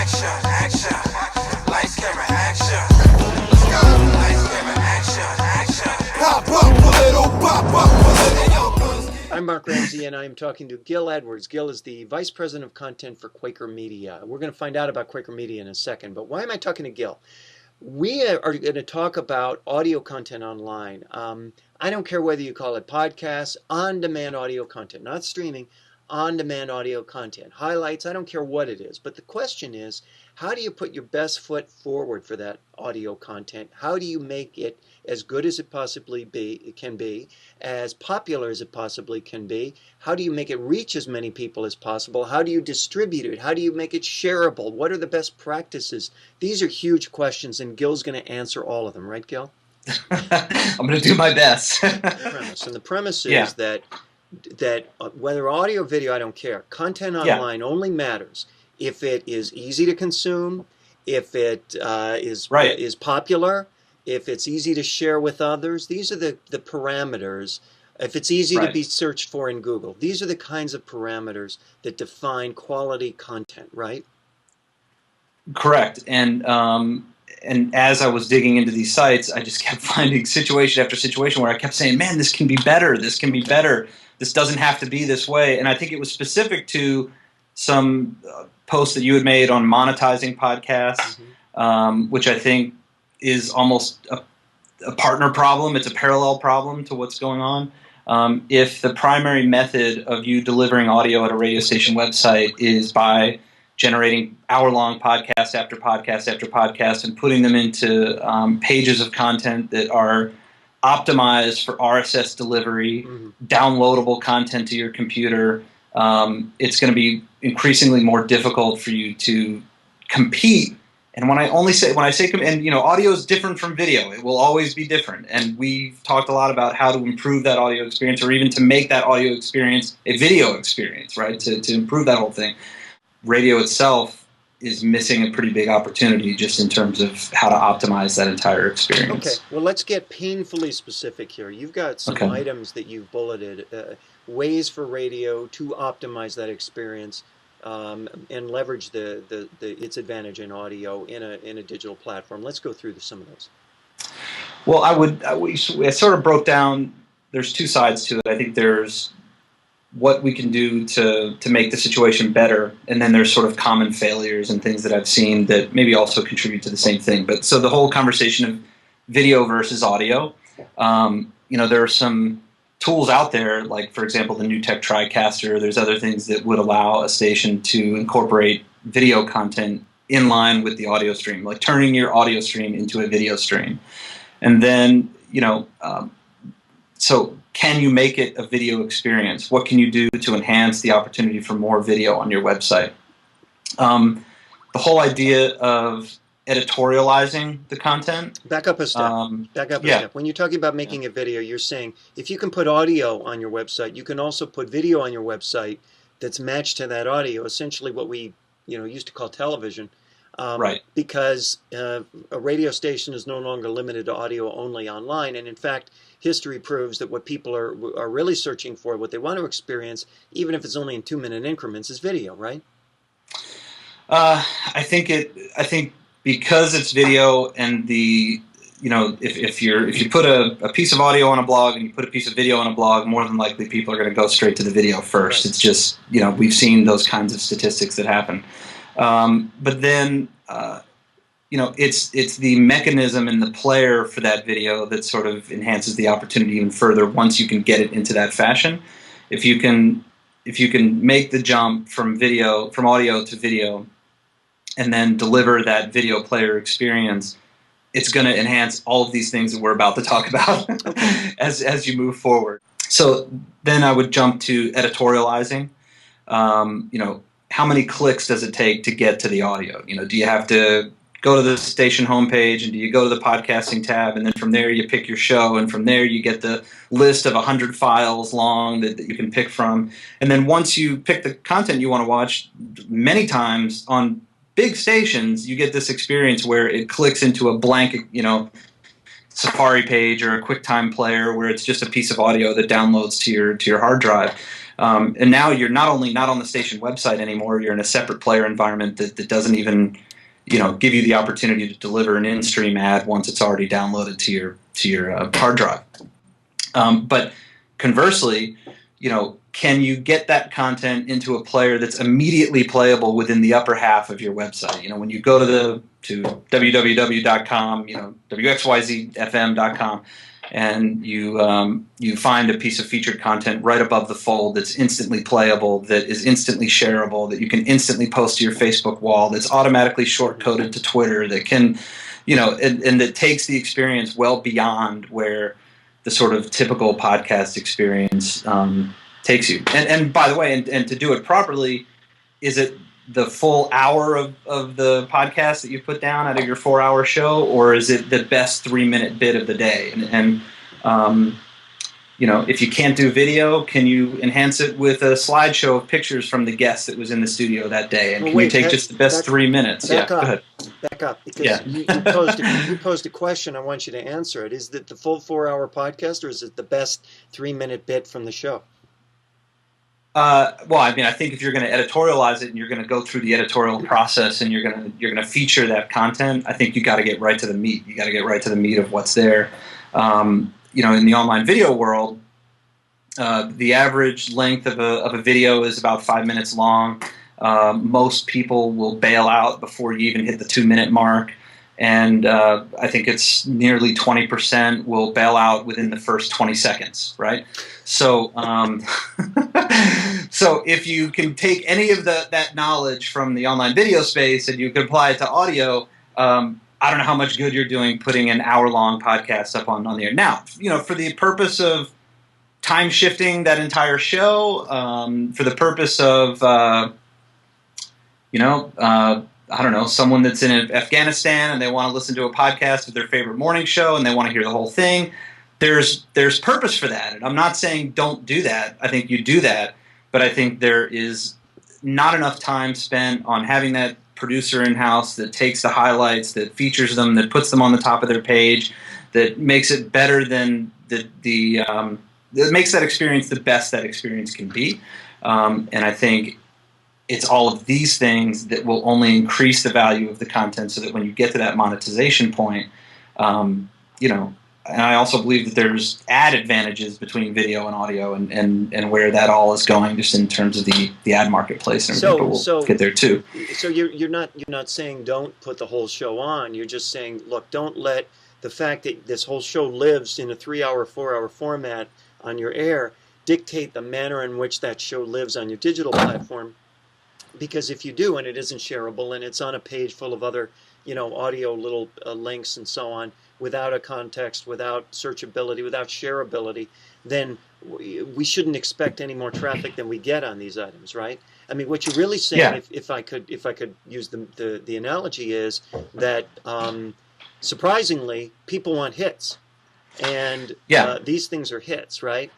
action, action. Lights, camera, action. Let's go. Lights, camera, action, action. Pop up a little, pop up a little. I'm Mark Ramsey, and I'm talking to Gil Edwards. Gil is the Vice President of Content for Quaker Media. We're going to find out about Quaker Media in a second, but why am I talking to Gil? We are going to talk about audio content online. I don't care whether you call it podcasts, on-demand audio content, not streaming, on-demand audio content, highlights, I don't care what it is. But the question is, how do you put your best foot forward for that audio content? How do you make it as good as it possibly can be, as popular as it possibly can be? How do you make it reach as many people as possible? How do you distribute it? How do you make it shareable? What are the best practices? These are huge questions, and Gil's going to answer all of them, right, Gil? I'm going to do my best. The premise is that whether audio or video, I don't care. Content online only matters if it is easy to consume, if it is popular, if it's easy to share with others. These are the parameters. If it's easy to be searched for in Google, these are the kinds of parameters that define quality content, right? Correct. And as I was digging into these sites, I just kept finding situation after situation where I kept saying, man, this can be better. This can be better. This doesn't have to be this way. And I think it was specific to some posts that you had made on monetizing podcasts, which I think is almost a partner problem. It's a parallel problem to what's going on. If the primary method of you delivering audio at a radio station website is by generating hour-long podcast after podcast after podcast and putting them into pages of content that are optimized for RSS delivery, downloadable content to your computer, it's going to be increasingly more difficult for you to compete. And when I say, and audio is different from video. It will always be different. And we've talked a lot about how to improve that audio experience, or even to make that audio experience a video experience, right? To improve that whole thing. Radio itself is missing a pretty big opportunity just in terms of how to optimize that entire experience. Okay, well, let's get painfully specific here. You've got some items that you've bulleted, ways for radio to optimize that experience and leverage its advantage in audio in a digital platform. Let's go through some of those. Well, I sort of broke down, there's two sides to it. I think there's what we can do to make the situation better, and then there's sort of common failures and things that I've seen that maybe also contribute to the same thing. But so the whole conversation of video versus audio, there are some tools out there, like, for example, the New Tech TriCaster. There's other things that would allow a station to incorporate video content in line with the audio stream, like turning your audio stream into a video stream. And then, so can you make it a video experience? What can you do to enhance the opportunity for more video on your website? The whole idea of editorializing the content. Back up a step. When you're talking about making a video, you're saying if you can put audio on your website, you can also put video on your website that's matched to that audio, essentially what we used to call television. Because a radio station is no longer limited to audio only online, and in fact, history proves that what people are really searching for, what they want to experience, even if it's only in 2-minute increments, is video, right? I think because it's video, and if you put a piece of audio on a blog and you put a piece of video on a blog, more than likely people are going to go straight to the video first. Right. It's just we've seen those kinds of statistics that happen. But then, it's the mechanism and the player for that video that sort of enhances the opportunity even further once you can get it into that fashion. If you can make the jump from audio to video, and then deliver that video player experience, it's going to enhance all of these things that we're about to talk about as you move forward. So then I would jump to editorializing. How many clicks does it take to get to the audio? Do you have to go to the station homepage, and do you go to the podcasting tab, and then from there you pick your show, and from there you get the list of 100 files long that you can pick from. And then once you pick the content you want to watch, many times on big stations, you get this experience where it clicks into a blank, Safari page or a QuickTime player where it's just a piece of audio that downloads to your hard drive. And now you're not only not on the station website anymore, you're in a separate player environment that doesn't even, give you the opportunity to deliver an in-stream ad once it's already downloaded to your hard drive. But conversely, can you get that content into a player that's immediately playable within the upper half of your website? When you go to www.com, wxyzfm.com, and you find a piece of featured content right above the fold that's instantly playable, that is instantly shareable, that you can instantly post to your Facebook wall, that's automatically short-coded to Twitter, that can, and that takes the experience well beyond where the sort of typical podcast experience takes you. And by the way, and to do it properly, is it the full hour of the podcast that you put down out of your 4-hour show, or is it the best 3-minute bit of the day? And if you can't do video, can you enhance it with a slideshow of pictures from the guest that was in the studio that day? And can you take just the best 3 minutes? Back Go ahead. Back up, because you posed a question. I want you to answer it. Is it the full 4-hour podcast, or is it the best 3-minute bit from the show? Well, I think if you're going to editorialize it and you're going to go through the editorial process and you're going to feature that content, I think you got to get right to the meat. You got to get right to the meat of what's there. In the online video world, the average length of a video is about 5 minutes long. Most people will bail out before you even hit the 2-minute mark. And I think it's nearly 20% will bail out within the first 20 seconds, right? So, so if you can take any of that knowledge from the online video space and you can apply it to audio, I don't know how much good you're doing putting an hour-long podcast up on the air. Now, for the purpose of time shifting that entire show, for the purpose of I don't know, someone that's in Afghanistan and they want to listen to a podcast of their favorite morning show and they want to hear the whole thing. There's purpose for that. And I'm not saying don't do that. I think you do that. But I think there is not enough time spent on having that producer in-house that takes the highlights, that features them, that puts them on the top of their page, that makes it better than that makes that experience the best that experience can be. And I think it's all of these things that will only increase the value of the content so that when you get to that monetization point, and I also believe that there's ad advantages between video and audio and where that all is going just in terms of the ad marketplace. And people will get there too. So you're not saying don't put the whole show on. You're just saying, look, don't let the fact that this whole show lives in a 3-hour, 4-hour format on your air dictate the manner in which that show lives on your digital platform. Because if you do and it isn't shareable and it's on a page full of other, audio little links and so on, without a context, without searchability, without shareability, then we shouldn't expect any more traffic than we get on these items, right? I mean, what you're really saying, if I could use the analogy, is that surprisingly, people want hits, and these things are hits, right?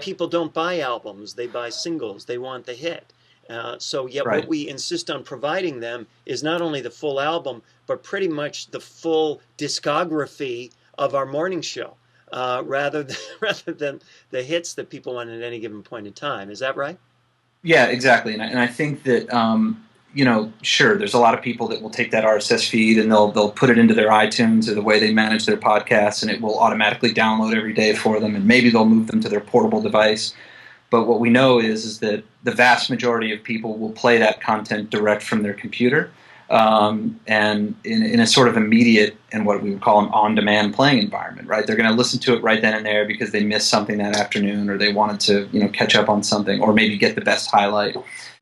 People don't buy albums; they buy singles. They want the hit. What we insist on providing them is not only the full album, but pretty much the full discography of our morning show, rather than the hits that people want at any given point in time. Is that right? Yeah, exactly. And I think that sure, there's a lot of people that will take that RSS feed and they'll put it into their iTunes or the way they manage their podcasts, and it will automatically download every day for them, and maybe they'll move them to their portable device. But what we know is that the vast majority of people will play that content direct from their computer, and in a sort of immediate and what we would call an on-demand playing environment, right? They're going to listen to it right then and there because they missed something that afternoon, or they wanted to catch up on something, or maybe get the best highlight.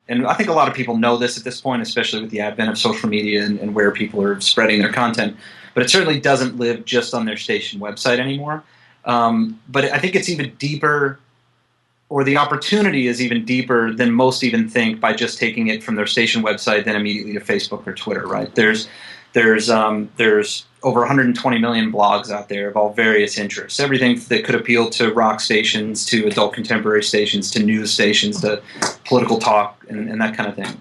And I think a lot of people know this at this point, especially with the advent of social media and where people are spreading their content. But it certainly doesn't live just on their station website anymore. But I think it's even deeper, or the opportunity is even deeper than most even think by just taking it from their station website then immediately to Facebook or Twitter, right? There's over 120 million blogs out there of all various interests, everything that could appeal to rock stations, to adult contemporary stations, to news stations, to political talk, and that kind of thing.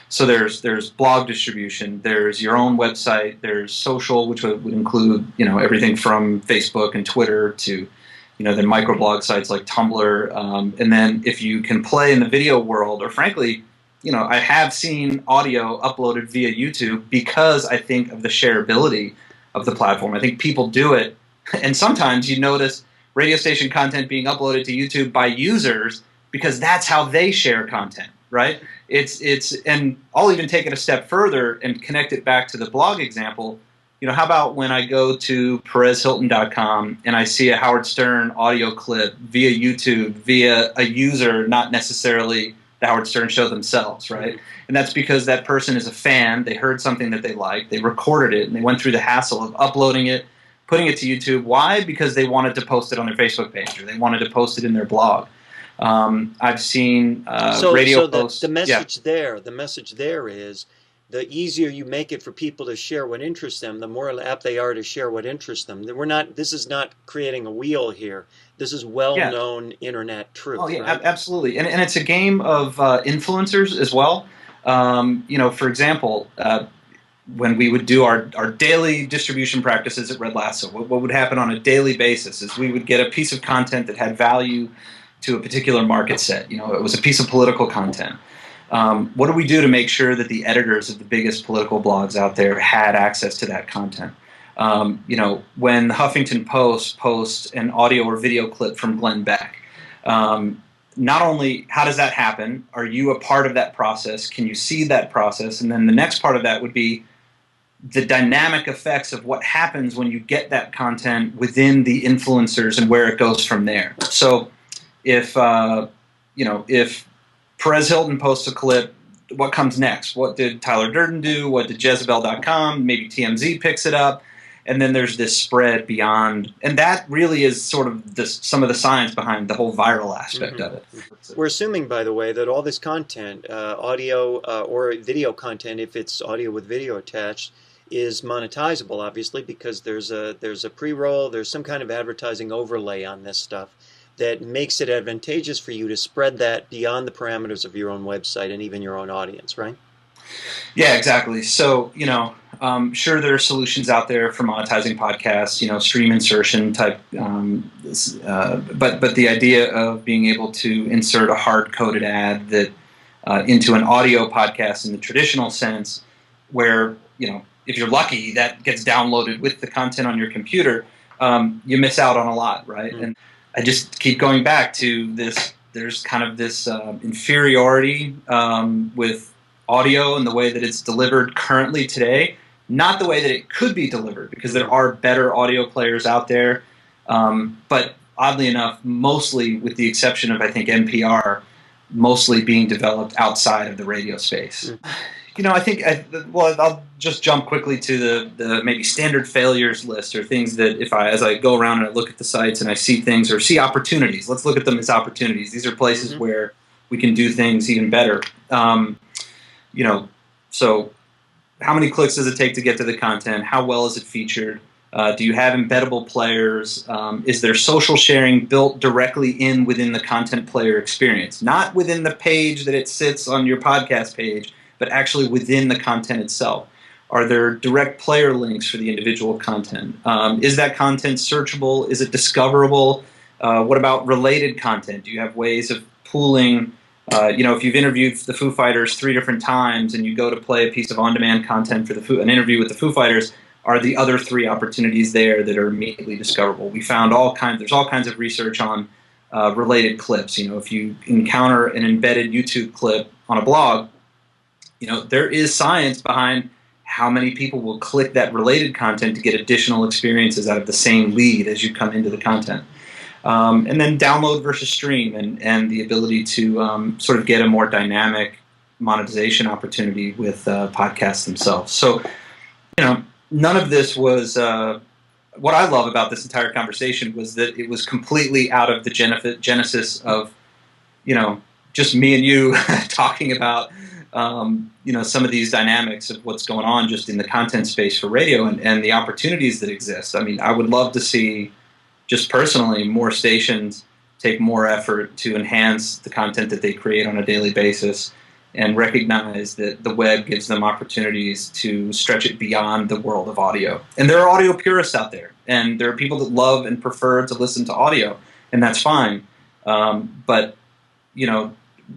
So there's blog distribution, there's your own website, there's social, which would include everything from Facebook and Twitter to than microblog sites like Tumblr. And then if you can play in the video world, or frankly, I have seen audio uploaded via YouTube because I think of the shareability of the platform. I think people do it, and sometimes you notice radio station content being uploaded to YouTube by users because that's how they share content, right? And I'll even take it a step further and connect it back to the blog example. How about when I go to PerezHilton.com and I see a Howard Stern audio clip via YouTube, via a user, not necessarily the Howard Stern show themselves, right? And that's because that person is a fan. They heard something that they liked. They recorded it, and they went through the hassle of uploading it, putting it to YouTube. Why? Because they wanted to post it on their Facebook page, or they wanted to post it in their blog. I've seen radio posts. The message there is, the easier you make it for people to share what interests them, the more apt they are to share what interests them. This is not creating a wheel here. This is well-known internet truth. Oh, yeah, right? Absolutely. And it's a game of influencers as well. For example, when we would do our daily distribution practices at Red Lasso, what would happen on a daily basis is we would get a piece of content that had value to a particular market set. It was a piece of political content. What do we do to make sure that the editors of the biggest political blogs out there had access to that content? When the Huffington Post posts an audio or video clip from Glenn Beck, not only how does that happen, are you a part of that process? Can you see that process? And then the next part of that would be the dynamic effects of what happens when you get that content within the influencers and where it goes from there. So if Perez Hilton posts a clip, what comes next? What did Tyler Durden do? What did Jezebel.com? Maybe TMZ picks it up. And then there's this spread beyond. And that really is sort of some of the science behind the whole viral aspect of it. We're assuming, by the way, that all this content, audio or video content, if it's audio with video attached, is monetizable, obviously, because there's a pre-roll, there's some kind of advertising overlay on this stuff that makes it advantageous for you to spread that beyond the parameters of your own website and even your own audience, right? Yeah, exactly. So, sure, there are solutions out there for monetizing podcasts, stream insertion type, but the idea of being able to insert a hard-coded ad that into an audio podcast in the traditional sense, where, if you're lucky, that gets downloaded with the content on your computer, you miss out on a lot, right? And I just keep going back to this. There's kind of this inferiority with audio and the way that it's delivered currently today, not the way that it could be delivered, because there are better audio players out there. But oddly enough, mostly with the exception of, I think, NPR, mostly being developed outside of the radio space. I think, I'll just jump quickly to the maybe standard failures list, or things that as I go around and I look at the sites and I see things or see opportunities, let's look at them as opportunities. These are places where we can do things even better. So how many clicks does it take to get to the content? How well is it featured? Do you have embeddable players? Is there social sharing built directly within the content player experience? Not within the page that it sits on your podcast page, but actually within the content itself. Are there direct player links for the individual content? Is that content searchable? Is it discoverable? What about related content? Do you have ways of pooling? If you've interviewed the Foo Fighters 3 different times and you go to play a piece of on-demand content for an interview with the Foo Fighters, are the other 3 opportunities there that are immediately discoverable? We found there's all kinds of research on related clips. If you encounter an embedded YouTube clip on a blog, there is science behind how many people will click that related content to get additional experiences out of the same lead as you come into the content. And then download versus stream, and the ability to sort of get a more dynamic monetization opportunity with podcasts themselves. So, none of this was what I love about this entire conversation was that it was completely out of the genesis of, just me and you talking about, some of these dynamics of what's going on just in the content space for radio and the opportunities that exist. I mean, I would love to see, just personally, more stations take more effort to enhance the content that they create on a daily basis, and recognize that the web gives them opportunities to stretch it beyond the world of audio. And there are audio purists out there, and there are people that love and prefer to listen to audio. and that's fine. But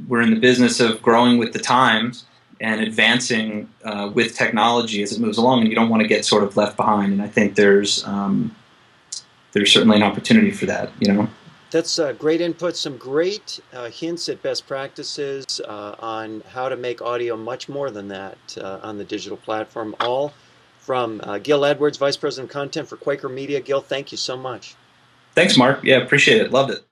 we're in the business of growing with the times and advancing with technology as it moves along, and you don't want to get sort of left behind. And I think there's certainly an opportunity for that. That's great input, some great hints at best practices on how to make audio much more than that on the digital platform, all from Gil Edwards, Vice President of Content for Quaker Media. Gil, thank you so much. Thanks, Mark. Yeah, appreciate it. Loved it.